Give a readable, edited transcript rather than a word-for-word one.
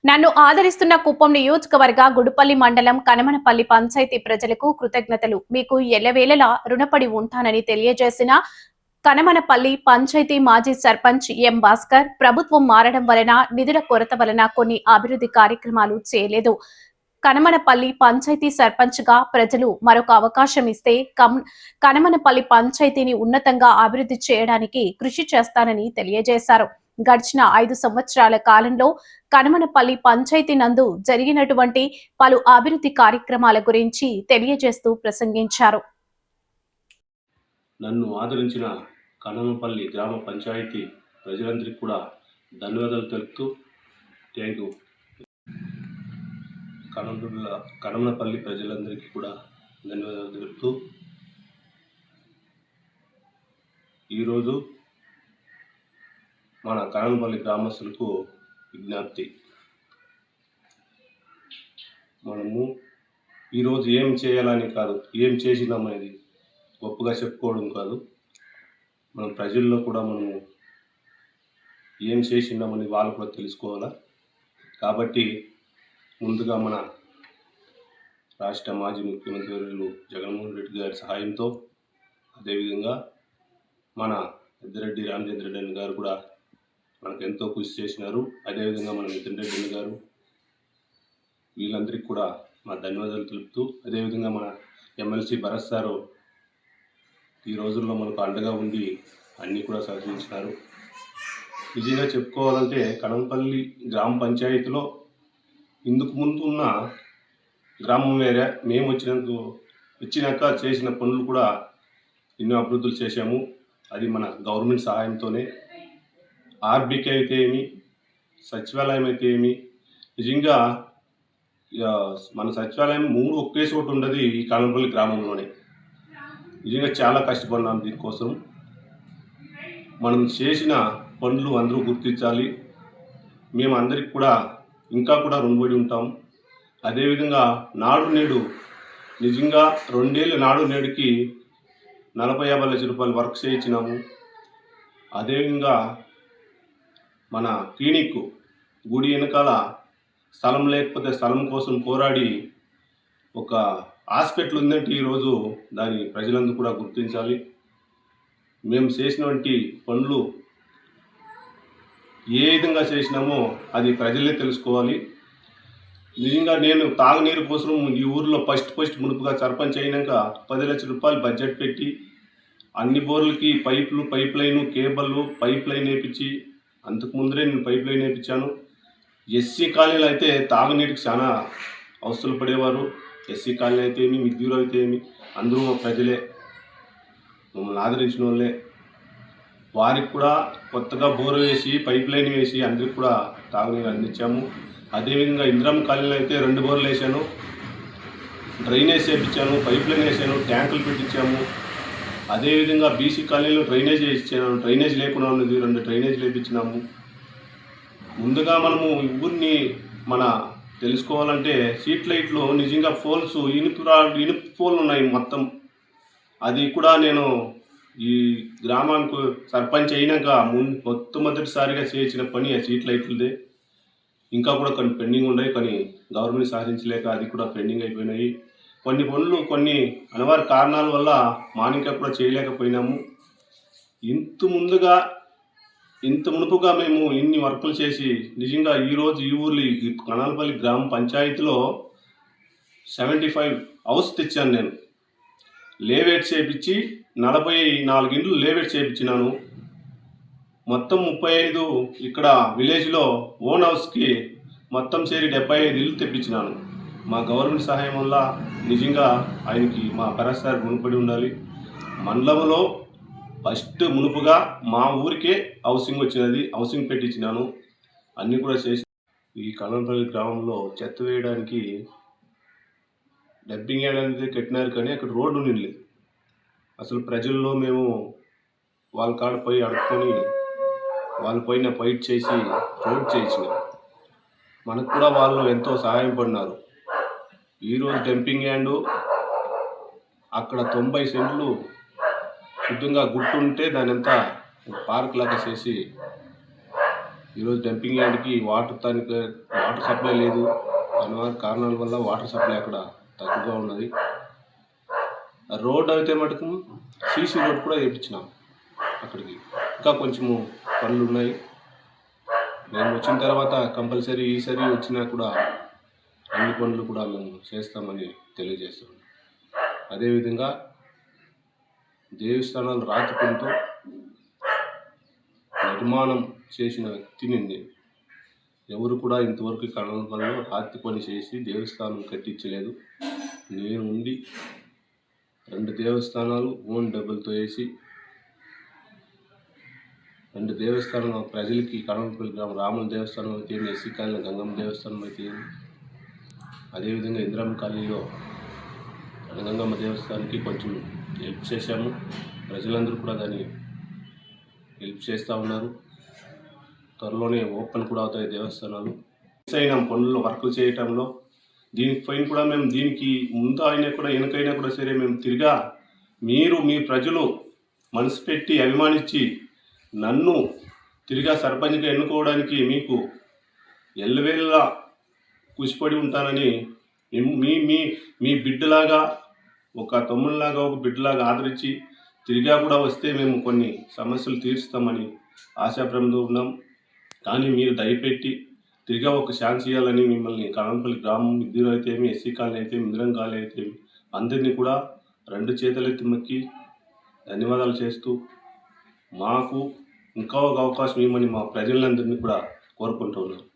నన్ను ఆదరిస్తున్న కుప్పం నియోజకవర్గ గుడుపల్లి మండలం కనమనపల్లి పంచాయతీ ప్రజలకు కృతజ్ఞతలు. మీకు ఎల్లవేళలా రుణపడి ఉంటానని తెలియజేసిన కనమనపల్లి పంచాయతీ మాజీ సర్పంచ్ ఎం భాస్కర్, ప్రభుత్వం మారడం వలన నిధుల కొరత వలన కొన్ని అభివృద్ధి కార్యక్రమాలు చేయలేదు. కనమనపల్లి పంచాయతీ సర్పంచ్ గా ప్రజలు మరొక అవకాశం ఇస్తే కనమనపల్లి పంచాయతీని ఉన్నతంగా అభివృద్ధి చేయడానికి కృషి చేస్తానని తెలియజేశారు. గడిచిన 5 సంవత్సరాల కాలంలో కనమనపల్లి పంచాయతీ నందు జరిగినటువంటి పలు అభివృద్ధి కార్యక్రమాల గురించి తెలియజేస్తూ ప్రసంగించారు. నన్ను ఆదరించిన కనమనపల్లి గ్రామ పంచాయతీ ప్రజలందరికీ కూడా ధన్యవాదాలు తెలుపుతూ థ్యాంక్ యూ. కనమనపల్లి ప్రజలందరికీ కూడా ధన్యవాదాలు తెలుపుతూ ఈరోజు మన కనమనపల్లి గ్రామస్తులకు విజ్ఞప్తి. మనము ఈరోజు ఏం చేయాలని కాదు, ఏం చేసినామనేది గొప్పగా చెప్పుకోవడం కాదు, మనం ప్రజల్లో కూడా మనము ఏం చేసినామని వాళ్ళు కూడా తెలుసుకోవాలా. కాబట్టి ముందుగా మన రాష్ట్ర మాజీ ముఖ్యమంత్రి వర్యులు జగన్మోహన్ రెడ్డి గారి సహాయంతో, అదేవిధంగా మన పెద్దిరెడ్డి రామచంద్ర రెడ్డి గారు కూడా మనకు ఎంతో కృషి చేసినారు. అదేవిధంగా మన మిథున్ రెడ్డి గారు, వీళ్ళందరికీ కూడా మా ధన్యవాదాలు తెలుపుతూ, అదేవిధంగా మన ఎమ్మెల్సీ భరత్ సారు ఈ రోజుల్లో మనకు అండగా ఉండి అన్నీ కూడా సహకరించినారు. నిజంగా చెప్పుకోవాలంటే కనమనపల్లి గ్రామ పంచాయతీలో ఇందుకు ముందు ఉన్న గ్రామం వేరే, మేము వచ్చినాక చేసిన పనులు కూడా ఎన్నో అభివృద్ధులు చేశాము. అది మన గవర్నమెంట్ సహాయంతోనే. ఆర్బీకే అయితే ఏమి, సచివాలయం అయితే ఏమి, నిజంగా మన సచివాలయం 3 ఒకే చోట ఉండదు ఈ కనమనపల్లి గ్రామంలోనే. నిజంగా చాలా కష్టపడినాం దీనికోసం. మనం చేసిన పనులు అందరూ గుర్తించాలి. మేము అందరికి కూడా ఇంకా కూడా రుణపడి ఉంటాం. అదేవిధంగా నాడు నేడు నిజంగా 2 ఏళ్ళు నాడు నేడుకి 40-50 లక్షల రూపాయలు వర్క్ చేయించినాము. అదేవిధంగా మన క్లినిక్ గుడి వెనకాల స్థలం లేకపోతే స్థలం కోసం పోరాడి ఒక హాస్పిటల్ ఉందంటే ఈరోజు దాన్ని ప్రజలందరూ కూడా గుర్తించాలి. మేము చేసినటువంటి పనులు ఏ విధంగా చేసినామో అది ప్రజలే తెలుసుకోవాలి. నిజంగా నేను తాగునీరు కోసం ఈ ఊరిలో ఫస్ట్ మునుపుగా సర్పంచ్ అయినాక 10 లక్షల రూపాయలు బడ్జెట్ పెట్టి అన్ని బోర్లకి pipeline, cable, pipeline వేయించి, అంతకు ముందరే నేను పైప్ లైన్ వేయించాను. ఎస్సీ కాలనీలు అయితే తాగునీటికి చాలా అవసరం పడేవారు. ఎస్సీ కాలనీ అయితే ఏమి, మిద్దూరు అయితే ఏమి, అందరూ ప్రజలే, మమ్మల్ని ఆదరించిన వాళ్ళే. వారికి కూడా కొత్తగా బోర్ వేసి పైప్ లైన్ వేసి అందరికి కూడా తాగునీరు అందించాము. అదేవిధంగా ఇందిరమ్మ కాలనీలో అయితే 2 బోర్లు వేసాను, డ్రైనేజ్ వేయించాను, పైప్ లైన్ వేసాను, ట్యాంకులు పెట్టించాము. అదేవిధంగా బీసీ కాలనీలో డ్రైనేజ్ వేయించాను, డ్రైనేజ్ లేకుండా ఉన్నది 2 డ్రైనేజ్ వేయించినాము. ముందుగా మనము ఊరిని మన తెలుసుకోవాలంటే స్ట్రీట్ లైట్లు నిజంగా పోల్స్ ఇనుపు పోల్ ఉన్నాయి మొత్తం. అది కూడా నేను ఈ గ్రామానికి సర్పంచ్ అయినాక మొట్టమొదటిసారిగా చేసిన పని ఆ స్ట్రీట్ లైట్లదే. ఇంకా కూడా కొన్ని పెండింగ్ ఉన్నాయి, కానీ గవర్నమెంట్ సాధించలేక అది కూడా పెండింగ్ అయిపోయినాయి. కొన్ని పనులు కొన్ని అనివార్య కారణాల వల్ల మానిక కూడా చేయలేకపోయినాము. ఇంత మునుపుగా మేము ఇన్ని వర్కులు చేసి నిజంగా ఈరోజు ఈ ఊర్లో కనమనపల్లి గ్రామ పంచాయతీలో 75 హౌస్ తెచ్చాను. నేను లేవేట్ చేయించి 44 ఇండ్లు లేవేట్ చేయించినాను. మొత్తం 35 ఇక్కడ విలేజ్లో ఓన్ హౌస్కి మొత్తం చేరి 75 ఇల్లు తెప్పించినాను. మా గవర్నమెంట్ సహాయం వల్ల నిజంగా ఆయనకి మా భరత్ సార్ మునుపడి ఉండాలి. మండలంలో ఫస్ట్ మునుపుగా మా ఊరికే హౌసింగ్ వచ్చినది, హౌసింగ్ పెట్టించినాను. అన్నీ కూడా చేసి ఈ కనమనపల్లి గ్రామంలో చెత్త వేయడానికి డబ్బింగ్ యార్డ్ అనేది కట్టినారు, కానీ అక్కడ రోడ్డు నిండలేదు. అసలు ప్రజల్లో మేము వాళ్ళ కాడ పోయి అడుక్కొని వాళ్ళ పైన ఫైట్ చేసి రోడ్ చేయించినాం. మనకు కూడా వాళ్ళు ఎంతో సహాయం పడినారు. ఈరోజు డంపింగ్ యార్డు అక్కడ 90 సెంట్లు శుద్ధంగా గుట్టుంటే దాని అంతా పార్క్ లాగా చేసి ఈరోజు డంపింగ్ యార్డ్కి వాటర్ సప్లై లేదు. కారణాల వల్ల వాటర్ సప్లై అక్కడ తక్కువగా ఉన్నది. రోడ్ అయితే మటుకు సీసీ రోడ్ కూడా వేయించినాం. అక్కడికి ఇంకా కొంచెము పనులు ఉన్నాయి. మేము వచ్చిన తర్వాత కంపల్సరీ ఈసారి వచ్చినా కూడా అన్ని పనులు కూడా మేము చేస్తామని తెలియజేస్తున్నాం. అదేవిధంగా దేవస్థానాలు రాతిపనితో నిర్మాణం చేసిన వ్యక్తిని నేను. ఎవరు కూడా ఇంతవరకు కడపలో రాతి పని చేసి దేవస్థానం కట్టించలేదు. నేను ఉండి 2 దేవస్థానాలు ఓన్ డబ్బులతో వేసి 2 దేవస్థానాలు ప్రజలకి కడపపల్లి గ్రామం రాముల దేవస్థానం అయితే, ఎస్సీ కాలనీ గంగమ్మ దేవస్థానం అయితే, అదేవిధంగా ఇంద్రమ్మ కాలనీలో గంగమ్మ దేవస్థానానికి కొంచెం హెల్ప్ చేశాము. ప్రజలందరూ కూడా దాన్ని హెల్ప్ చేస్తూ ఉన్నారు. త్వరలోనే ఓపెన్ కూడా అవుతాయి దేవస్థానాలు. అయినా పనుల్లో వర్కులు చేయటంలో దీనిపైన కూడా మేము దీనికి ముందు అయినా కూడా వెనకైనా కూడా సరే మేము తిరిగా మీ ప్రజలు మనసు పెట్టి అభిమానించి నన్ను తిరిగా సర్పంచ్గా ఎన్నుకోవడానికి మీకు ఎల్లవేళలా కృషిపడి ఉంటానని మీ బిడ్డలాగా, ఒక తమ్ముళ్ళలాగా, ఒక బిడ్డలాగా ఆదరించి తిరిగా కూడా వస్తే మేము కొన్ని సమస్యలు తీరుస్తామని ఆశాప్రదంతో ఉన్నాం. కానీ మీరు దయపెట్టి తిరిగా ఒక ఛాన్స్ ఇవ్వాలని మిమ్మల్ని కడపపల్లి గ్రామం ఇద్దరు అయితే, ఎస్సీ కాలనీ అయితే, ఇందిరం కాలనీ అయితే అందరినీ కూడా 2 చేతులెత్తి మొక్కి ధన్యవాదాలు చేస్తూ మాకు ఇంకా ఒక అవకాశం ఇవ్వమని మా ప్రజలందరినీ కూడా కోరుకుంటూ ఉన్నాను.